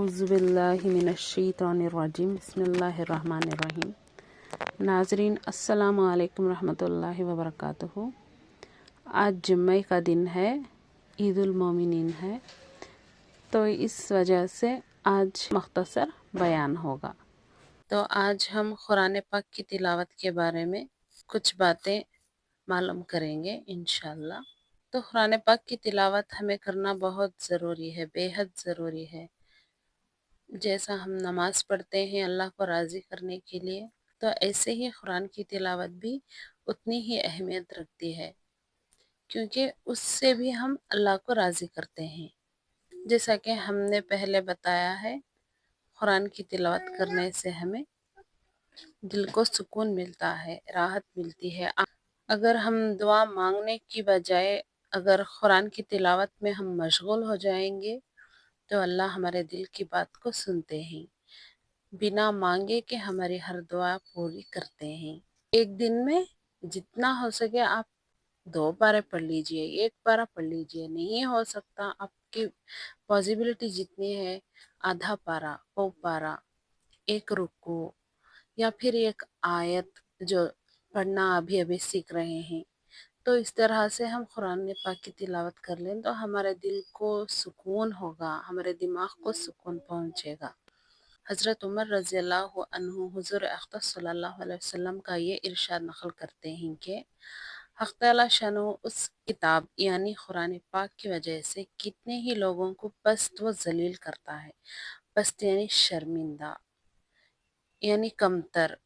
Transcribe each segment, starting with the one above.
औज़ुबिल्लाहिमिनश्शैतानिर्रजीम बिस्मिल्लाहिर्रहमानिर्रहीम। नाज़रीन अस्सलामु अलैकुम रहमतुल्लाहि व बरकातुहू। आज जुम्मे का दिन है, ईदुल मोमिनीन है, तो इस वजह से आज मुख्तसर बयान होगा। तो आज हम कुरान पाक की तिलावत के बारे में कुछ बातें मालूम करेंगे इंशाअल्लाह। तो कुरान पाक की तिलावत हमें करना बहुत ज़रूरी है, बेहद ज़रूरी है। जैसा हम नमाज पढ़ते हैं अल्लाह को राज़ी करने के लिए, तो ऐसे ही कुरान की तिलावत भी उतनी ही अहमियत रखती है, क्योंकि उससे भी हम अल्लाह को राज़ी करते हैं। जैसा कि हमने पहले बताया है, कुरान की तिलावत करने से हमें दिल को सुकून मिलता है, राहत मिलती है। अगर हम दुआ मांगने की बजाय अगर कुरान की तिलावत में हम मशगूल हो जाएंगे, तो अल्लाह हमारे दिल की बात को सुनते हैं, बिना मांगे कि हमारी हर दुआ पूरी करते हैं। एक दिन में जितना हो सके आप 2 पारे पढ़ लीजिए, 1 पारा पढ़ लीजिए। नहीं हो सकता, आपकी पॉसिबिलिटी जितनी है, आधा पारा, पौ पारा, 1 रुकू या फिर 1 आयत जो पढ़ना अभी अभी सीख रहे हैं, तो इस तरह से हम कुरान पाक की तिलावत कर लें तो हमारे दिल को सुकून होगा, हमारे दिमाग को सुकून पहुंचेगा। हज़रत उमर रज़ी अल्लाह अन्हु हुज़ूर अक़दस सल्लल्लाहु अलैहि वसल्लम का ये इरशाद नक़ल करते हैं कि हक़ तआला शानो उस किताब यानी कुरान पाक की वजह से कितने ही लोगों को पस्त व ज़लील करता है। पस्त यानी शर्मिंदा, यानी कमतर,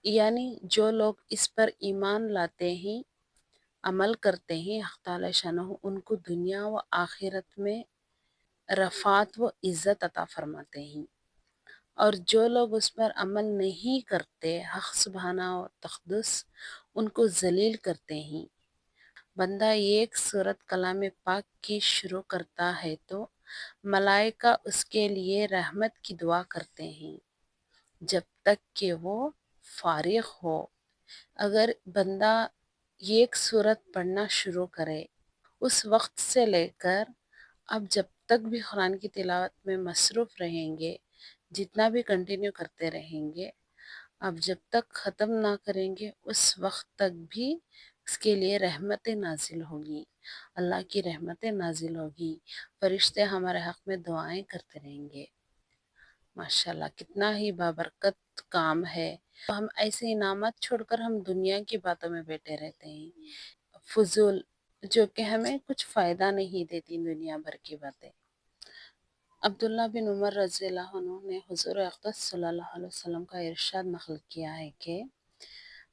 यानी जो लोग इस पर ईमान लाते हैं, अमल करते हैं, हक़ तआला शानो उनको दुनिया व आखिरत में रफ़ात व इज़्ज़त अता फरमाते हैं, और जो लोग उस पर अमल नहीं करते, हक़ सुब्हाना व तक़द्दुस उनको ज़लील करते हैं। बंदा एक सूरत कलाम पाक की शुरू करता है तो मलाइका उसके लिए रहमत की दुआ करते हैं जब तक कि वो फारिग हो। अगर बंदा एक सूरत पढ़ना शुरू करे, उस वक्त से लेकर अब जब तक भी कुरान की तिलावत में मसरूफ़ रहेंगे, जितना भी कंटिन्यू करते रहेंगे, अब जब तक ख़त्म ना करेंगे उस वक्त तक भी उसके लिए रहमतें नाजिल होगी, अल्लाह की रहमतें नाजिल होगी, फरिश्ते हमारे हक़ में दुआएं करते रहेंगे। माशाल्लाह कितना ही बाबरकत काम है। तो हम ऐसे इनामत छोड़कर हम दुनिया की बातों में बैठे रहते हैं, फजूल, जो कि हमें कुछ फ़ायदा नहीं देती दुनिया भर की बातें। अब्दुल्ला बिन उमर रज़ी अल्लाह अन्हु ने हुज़ूर अक़दस सल्लल्लाहु अलैहि वसल्लम का इरशाद नक़ल किया है कि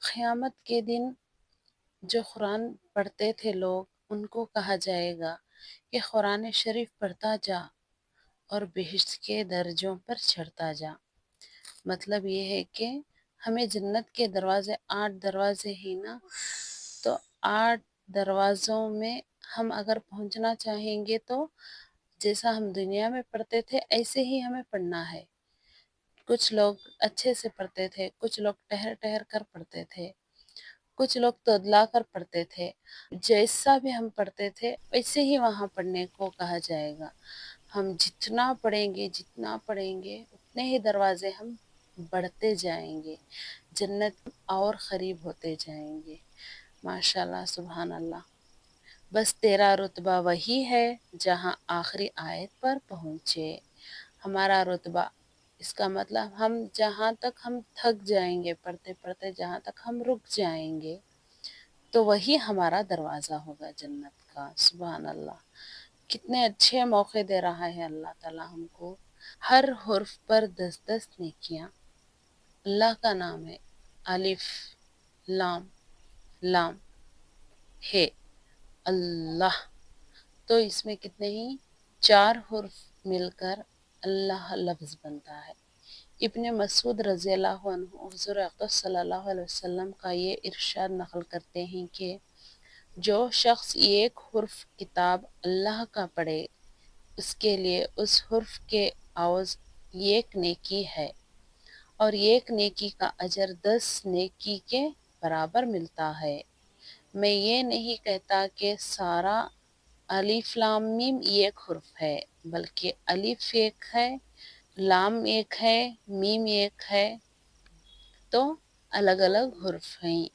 क़यामत के दिन जो कुरान पढ़ते थे लोग, उनको कहा जाएगा कि कुरान शरीफ पढ़ता जा और बेहिश्त के दर्जों पर चढ़ता जा। मतलब ये है कि हमें जन्नत के दरवाज़े 8 दरवाज़े हैं ना, तो 8 दरवाज़ों में हम अगर पहुंचना चाहेंगे तो जैसा हम दुनिया में पढ़ते थे ऐसे ही हमें पढ़ना है। कुछ लोग अच्छे से पढ़ते थे, कुछ लोग ठहर ठहर कर पढ़ते थे, कुछ लोग तोदला कर पढ़ते थे। जैसा भी हम पढ़ते थे वैसे ही वहाँ पढ़ने को कहा जाएगा। हम जितना पढ़ेंगे उतने ही दरवाजे हम बढ़ते जाएंगे, जन्नत और करीब होते जाएंगे। माशाल्लाह सुभान अल्लाह। बस तेरा रुतबा वही है जहाँ आखिरी आयत पर पहुँचे। हमारा रुतबा, इसका मतलब हम जहाँ तक हम थक जाएंगे पढ़ते पढ़ते, जहाँ तक हम रुक जाएंगे, तो वही हमारा दरवाज़ा होगा जन्नत का। सुभान अल्लाह, कितने अच्छे मौके दे रहा है अल्लाह ताला हमको। हर हुर्फ पर 10-10 नेकियां। अल्लाह का नाम है अलिफ लाम लाम है अल्लाह, तो इसमें कितने ही 4 हुर्फ मिलकर अल्लाह लफ्ज़ बनता है। इब्ने मसूद रज़ी अल्लाहु अन्हु हुज़ूर अक़दस सल्लल्लाहु अलैहि वसल्लम का ये इरशाद नक़ल करते हैं कि जो शख्स एक हुर्फ किताब अल्लाह का पढ़े, उसके लिए उस हुर्फ के आवाज़ एक नेकी है, और एक नेकी का अजर 10 नेकी के बराबर मिलता है। मैं ये नहीं कहता कि सारा अलिफ लाम मीम ये एक हुर्फ है, बल्कि अलिफ एक है, लाम एक है, मीम एक है, तो अलग अलग हुर्फ हैं।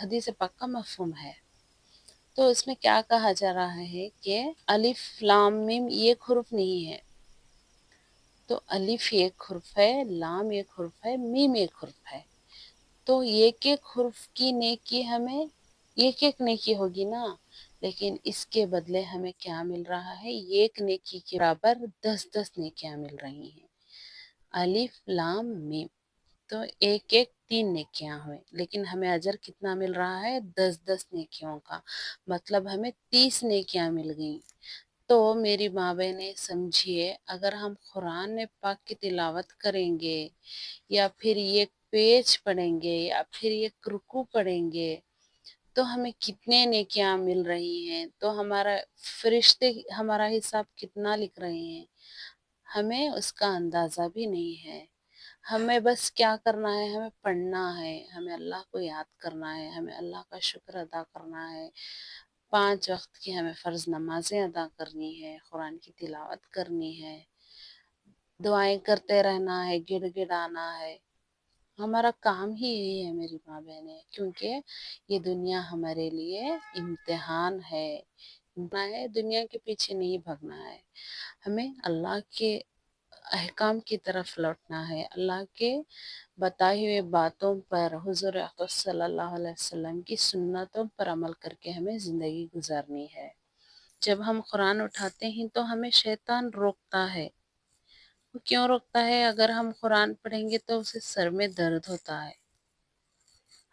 हदीस पाक का मफहूम है। तो इसमें क्या कहा जा रहा है कि अलिफ लाम मीम ये एक हुर्फ नहीं है, तो अलिफ एक हुर्फ है, लाम एक हुर्फ है, मीम एक हुर्फ है। तो एक एक हुर्फ की नेकी हमें एक एक नेकी होगी ना, लेकिन इसके बदले हमें क्या मिल रहा है, एक नेकी के बराबर 10-10 नेकियां मिल रही हैं। अलिफ लाम मीम, तो एक एक 3 नेकियां हुए, लेकिन हमें अजर कितना मिल रहा है, 10-10 नेकियों का, मतलब हमें 30 नेकियां मिल गई। तो मेरी माँ बहनें समझिए, अगर हम कुरान पाक की तिलावत करेंगे या फिर ये पेज पढ़ेंगे या फिर ये रुकू पढ़ेंगे, तो हमें कितने नेकियां मिल रही हैं, तो हमारा फरिश्ते हमारा हिसाब कितना लिख रहे हैं, हमें उसका अंदाजा भी नहीं है। हमें बस क्या करना है, हमें पढ़ना है, हमें अल्लाह को याद करना है, हमें अल्लाह का शुक्र अदा करना है, 5 वक्त की हमें फ़र्ज नमाजें अदा करनी है, कुरान की तिलावत करनी है, दुआएं करते रहना है, गिड़गिड़ाना है। हमारा काम ही यही है मेरी माँ बहनें, क्योंकि ये दुनिया हमारे लिए इम्तिहान है। दुनिया के पीछे नहीं भागना है, हमें अल्लाह के अहकाम की तरफ लौटना है, अल्लाह के बताए हुए बातों पर, हुज़ूर अक़दस सल्लल्लाहु अलैहि वसल्लम की सुन्नतों पर अमल करके हमें ज़िंदगी गुजारनी है। जब हम कुरान उठाते हैं तो हमें शैतान रोकता है। वो क्यों रोकता है? अगर हम कुरान पढ़ेंगे तो उसे सर में दर्द होता है।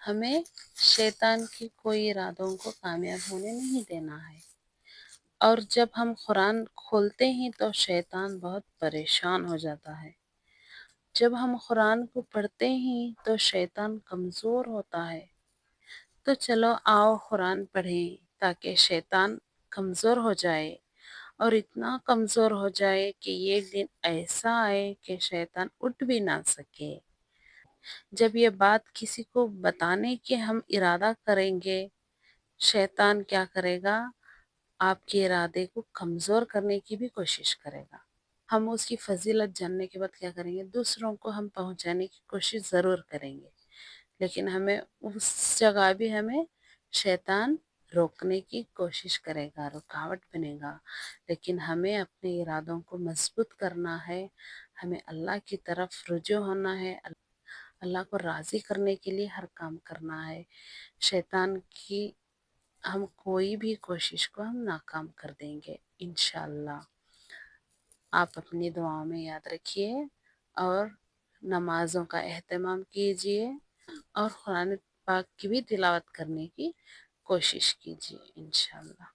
हमें शैतान की कोई इरादों को कामयाब होने नहीं देना है। और जब हम कुरान खोलते हैं तो शैतान बहुत परेशान हो जाता है। जब हम कुरान को पढ़ते हैं तो शैतान कमज़ोर होता है। तो चलो आओ कुरान पढ़ें, ताकि शैतान कमज़ोर हो जाए, और इतना कमज़ोर हो जाए कि एक दिन ऐसा आए कि शैतान उठ भी ना सके। जब ये बात किसी को बताने के हम इरादा करेंगे, शैतान क्या करेगा, आपके इरादे को कमज़ोर करने की भी कोशिश करेगा। हम उसकी फजीलत जानने के बाद क्या करेंगे, दूसरों को हम पहुंचाने की कोशिश ज़रूर करेंगे, लेकिन हमें उस जगह भी हमें शैतान रोकने की कोशिश करेगा, रुकावट बनेगा। लेकिन हमें अपने इरादों को मजबूत करना है, हमें अल्लाह की तरफ रुजू होना है, अल्लाह को राज़ी करने के लिए हर काम करना है। शैतान की हम कोई भी कोशिश को हम नाकाम कर देंगे इंशाअल्लाह। आप अपनी दुआओं में याद रखिए और नमाज़ों का एहतमाम कीजिए और कुरान पाक की भी तिलावत करने की कोशिश कीजिए इंशाअल्लाह।